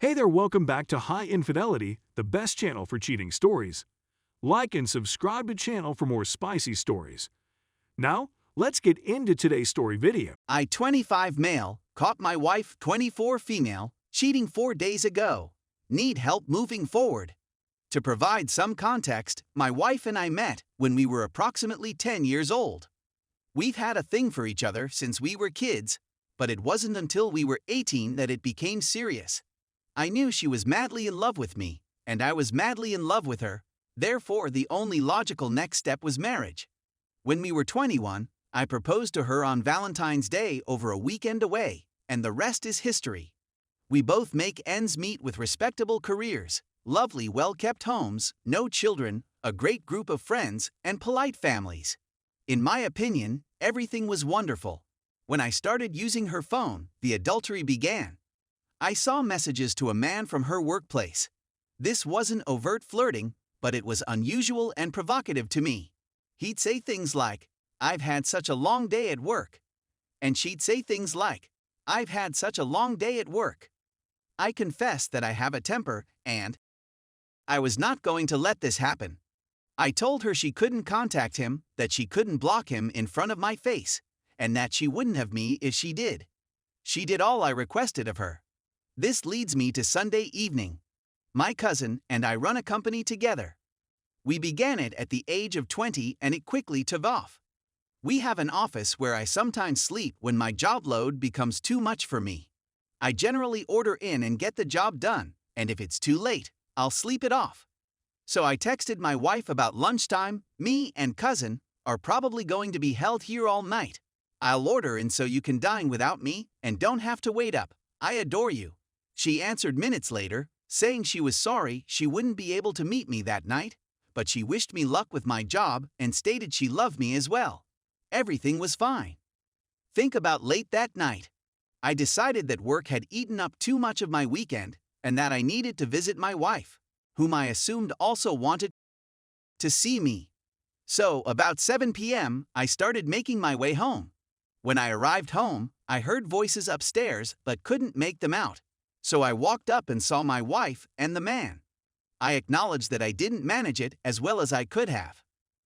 Hey there, welcome back to High Infidelity, the best channel for cheating stories. Like and subscribe to channel for more spicy stories. Now, let's get into today's story video. I 25 male, caught my wife 24 female, cheating 4 days ago. Need help moving forward. To provide some context, my wife and I met when we were approximately 10 years old. We've had a thing for each other since we were kids, but it wasn't until we were 18 that it became serious. I knew she was madly in love with me, and I was madly in love with her, therefore the only logical next step was marriage. When we were 21, I proposed to her on Valentine's Day over a weekend away, and the rest is history. We both make ends meet with respectable careers, lovely well-kept homes, no children, a great group of friends, and polite families. In my opinion, everything was wonderful. When I started using her phone, the adultery began. I saw messages to a man from her workplace. This wasn't overt flirting, but it was unusual and provocative to me. He'd say things like, "I've had such a long day at work." And she'd say things like, "I've had such a long day at work." I confess that I have a temper, and I was not going to let this happen. I told her she couldn't contact him, that she couldn't block him in front of my face, and that she wouldn't have me if she did. She did all I requested of her. This leads me to Sunday evening. My cousin and I run a company together. We began it at the age of 20 and it quickly took off. We have an office where I sometimes sleep when my job load becomes too much for me. I generally order in and get the job done, and if it's too late, I'll sleep it off. So I texted my wife about lunchtime. Me and cousin are probably going to be held here all night. I'll order in so you can dine without me and don't have to wait up. I adore you. She answered minutes later, saying she was sorry she wouldn't be able to meet me that night, but she wished me luck with my job and stated she loved me as well. Everything was fine. Think about late that night. I decided that work had eaten up too much of my weekend and that I needed to visit my wife, whom I assumed also wanted to see me. So, about 7 p.m., I started making my way home. When I arrived home, I heard voices upstairs but couldn't make them out. So I walked up and saw my wife and the man. I acknowledged that I didn't manage it as well as I could have.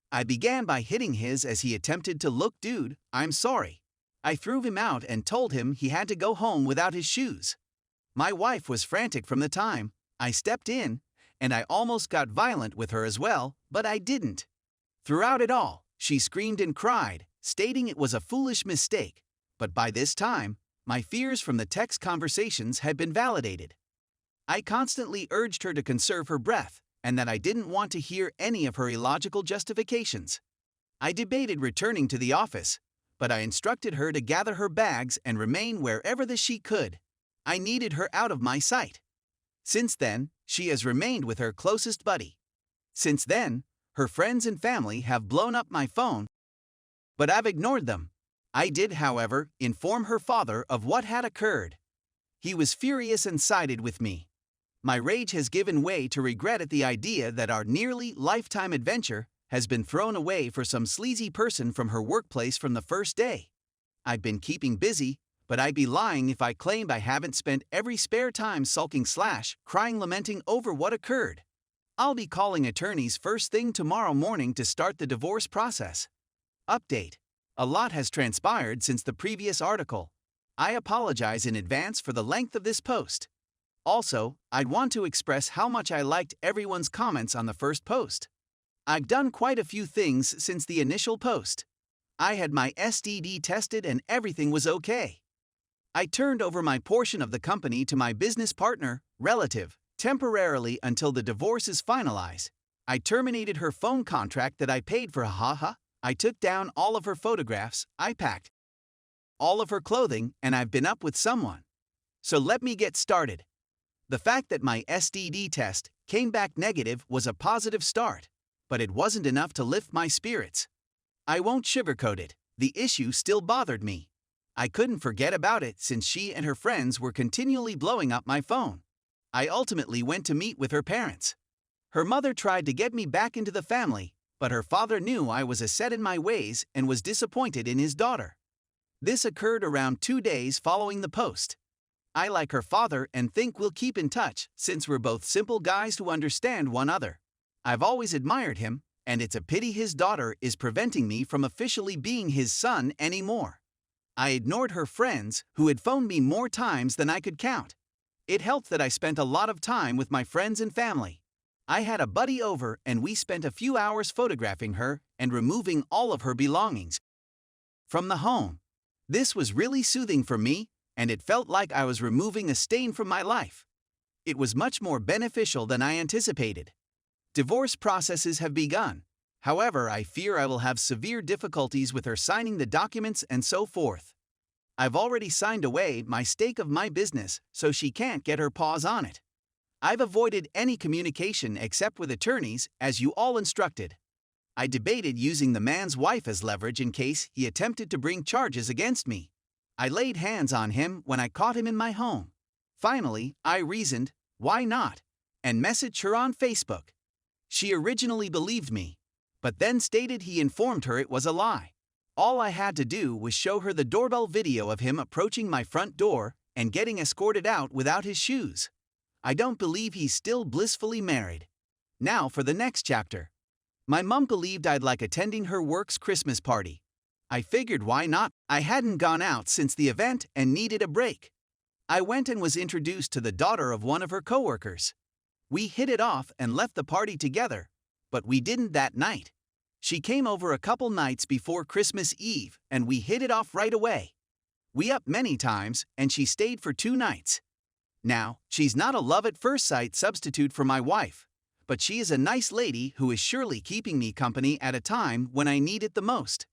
I began by hitting his as he attempted to look, "Dude, I'm sorry." I threw him out and told him he had to go home without his shoes. My wife was frantic from the time. I stepped in, and I almost got violent with her as well, but I didn't. Throughout it all, she screamed and cried, stating it was a foolish mistake, but by this time, my fears from the text conversations had been validated. I constantly urged her to conserve her breath, and that I didn't want to hear any of her illogical justifications. I debated returning to the office, but I instructed her to gather her bags and remain wherever she could. I needed her out of my sight. Since then, she has remained with her closest buddy. Since then, her friends and family have blown up my phone, but I've ignored them. I did, however, inform her father of what had occurred. He was furious and sided with me. My rage has given way to regret at the idea that our nearly lifetime adventure has been thrown away for some sleazy person from her workplace from the first day. I've been keeping busy, but I'd be lying if I claimed I haven't spent every spare time sulking / crying lamenting over what occurred. I'll be calling attorneys first thing tomorrow morning to start the divorce process. Update. A lot has transpired since the previous article. I apologize in advance for the length of this post. Also, I'd want to express how much I liked everyone's comments on the first post. I've done quite a few things since the initial post. I had my STD tested and everything was okay. I turned over my portion of the company to my business partner, relative, temporarily until the divorce is finalized. I terminated her phone contract that I paid for. I took down all of her photographs, I packed all of her clothing, and I've been up with someone. So let me get started. The fact that my STD test came back negative was a positive start, but it wasn't enough to lift my spirits. I won't sugarcoat it, the issue still bothered me. I couldn't forget about it since she and her friends were continually blowing up my phone. I ultimately went to meet with her parents. Her mother tried to get me back into the family, but her father knew I was set in my ways and was disappointed in his daughter. This occurred around 2 days following the post. I like her father and think we'll keep in touch since we're both simple guys who understand one another. I've always admired him, and it's a pity his daughter is preventing me from officially being his son anymore. I ignored her friends who had phoned me more times than I could count. It helped that I spent a lot of time with my friends and family. I had a buddy over and we spent a few hours photographing her and removing all of her belongings from the home. This was really soothing for me, and it felt like I was removing a stain from my life. It was much more beneficial than I anticipated. Divorce processes have begun. However, I fear I will have severe difficulties with her signing the documents and so forth. I've already signed away my stake of my business, so she can't get her paws on it. I've avoided any communication except with attorneys, as you all instructed. I debated using the man's wife as leverage in case he attempted to bring charges against me. I laid hands on him when I caught him in my home. Finally, I reasoned, why not? And messaged her on Facebook. She originally believed me, but then stated he informed her it was a lie. All I had to do was show her the doorbell video of him approaching my front door and getting escorted out without his shoes. I don't believe he's still blissfully married. Now for the next chapter. My mom believed I'd like attending her work's Christmas party. I figured why not? I hadn't gone out since the event and needed a break. I went and was introduced to the daughter of one of her coworkers. We hit it off and left the party together, but we didn't that night. She came over a couple nights before Christmas Eve and we hit it off right away. We upped many times and she stayed for 2 nights. Now, she's not a love at first sight substitute for my wife, but she is a nice lady who is surely keeping me company at a time when I need it the most.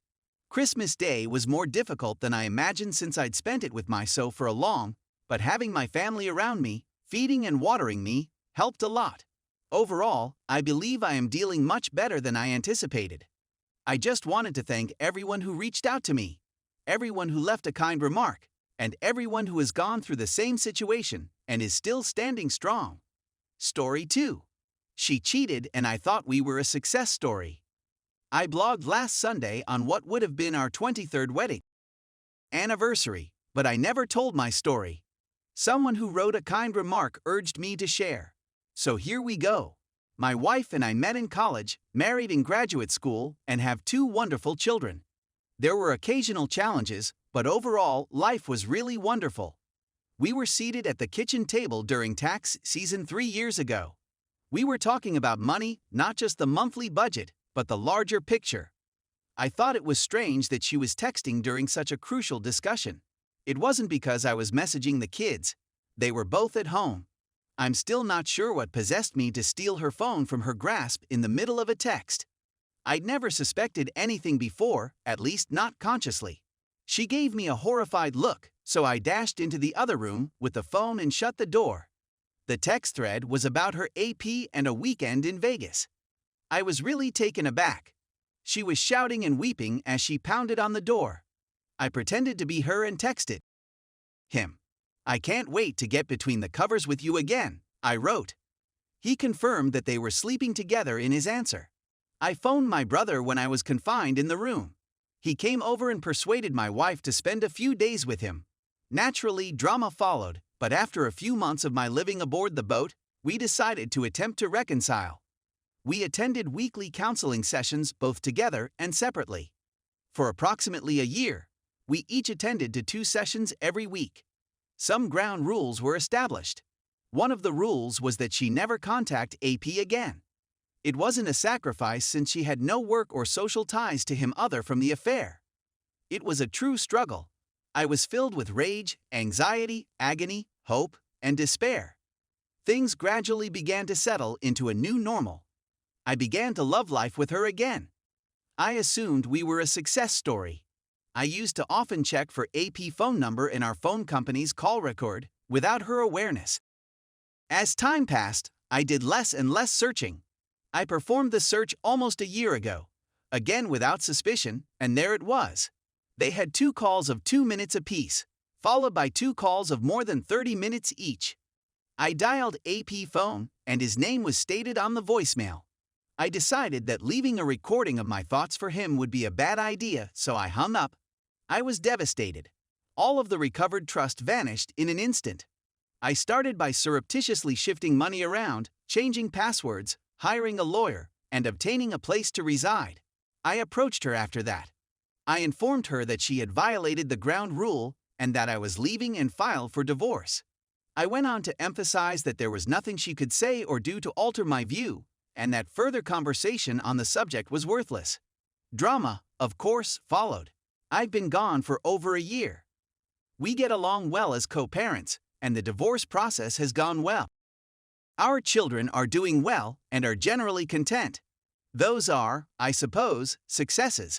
Christmas Day was more difficult than I imagined since I'd spent it with my so for a long, but having my family around me, feeding and watering me, helped a lot. Overall, I believe I am dealing much better than I anticipated. I just wanted to thank everyone who reached out to me, everyone who left a kind remark, and everyone who has gone through the same situation and is still standing strong. Story 2. She cheated and I thought we were a success story. I blogged last Sunday on what would have been our 23rd wedding anniversary, but I never told my story. Someone who wrote a kind remark urged me to share. So here we go. My wife and I met in college, married in graduate school, and have 2 wonderful children. There were occasional challenges, but overall, life was really wonderful. We were seated at the kitchen table during tax season 3 years ago. We were talking about money, not just the monthly budget, but the larger picture. I thought it was strange that she was texting during such a crucial discussion. It wasn't because I was messaging the kids. They were both at home. I'm still not sure what possessed me to steal her phone from her grasp in the middle of a text. I'd never suspected anything before, at least not consciously. She gave me a horrified look, so I dashed into the other room with the phone and shut the door. The text thread was about her AP and a weekend in Vegas. I was really taken aback. She was shouting and weeping as she pounded on the door. I pretended to be her and texted him. I can't wait to get between the covers with you again, I wrote. He confirmed that they were sleeping together in his answer. I phoned my brother when I was confined in the room. He came over and persuaded my wife to spend a few days with him. Naturally, drama followed, but after a few months of my living aboard the boat, we decided to attempt to reconcile. We attended weekly counseling sessions both together and separately. For approximately a year, we each attended to 2 sessions every week. Some ground rules were established. One of the rules was that she never contact AP again. It wasn't a sacrifice since she had no work or social ties to him other from the affair. It was a true struggle. I was filled with rage, anxiety, agony, hope, and despair. Things gradually began to settle into a new normal. I began to love life with her again. I assumed we were a success story. I used to often check for AP phone number in our phone company's call record without her awareness. As time passed, I did less and less searching. I performed the search almost a year ago, again without suspicion, and there it was. They had 2 calls of 2 minutes apiece, followed by 2 calls of more than 30 minutes each. I dialed AP phone, and his name was stated on the voicemail. I decided that leaving a recording of my thoughts for him would be a bad idea, so I hung up. I was devastated. All of the recovered trust vanished in an instant. I started by surreptitiously shifting money around, changing passwords, hiring a lawyer, and obtaining a place to reside. I approached her after that. I informed her that she had violated the ground rule and that I was leaving and filed for divorce. I went on to emphasize that there was nothing she could say or do to alter my view, and that further conversation on the subject was worthless. Drama, of course, followed. I've been gone for over a year. We get along well as co-parents, and the divorce process has gone well. Our children are doing well and are generally content. Those are, I suppose, successes.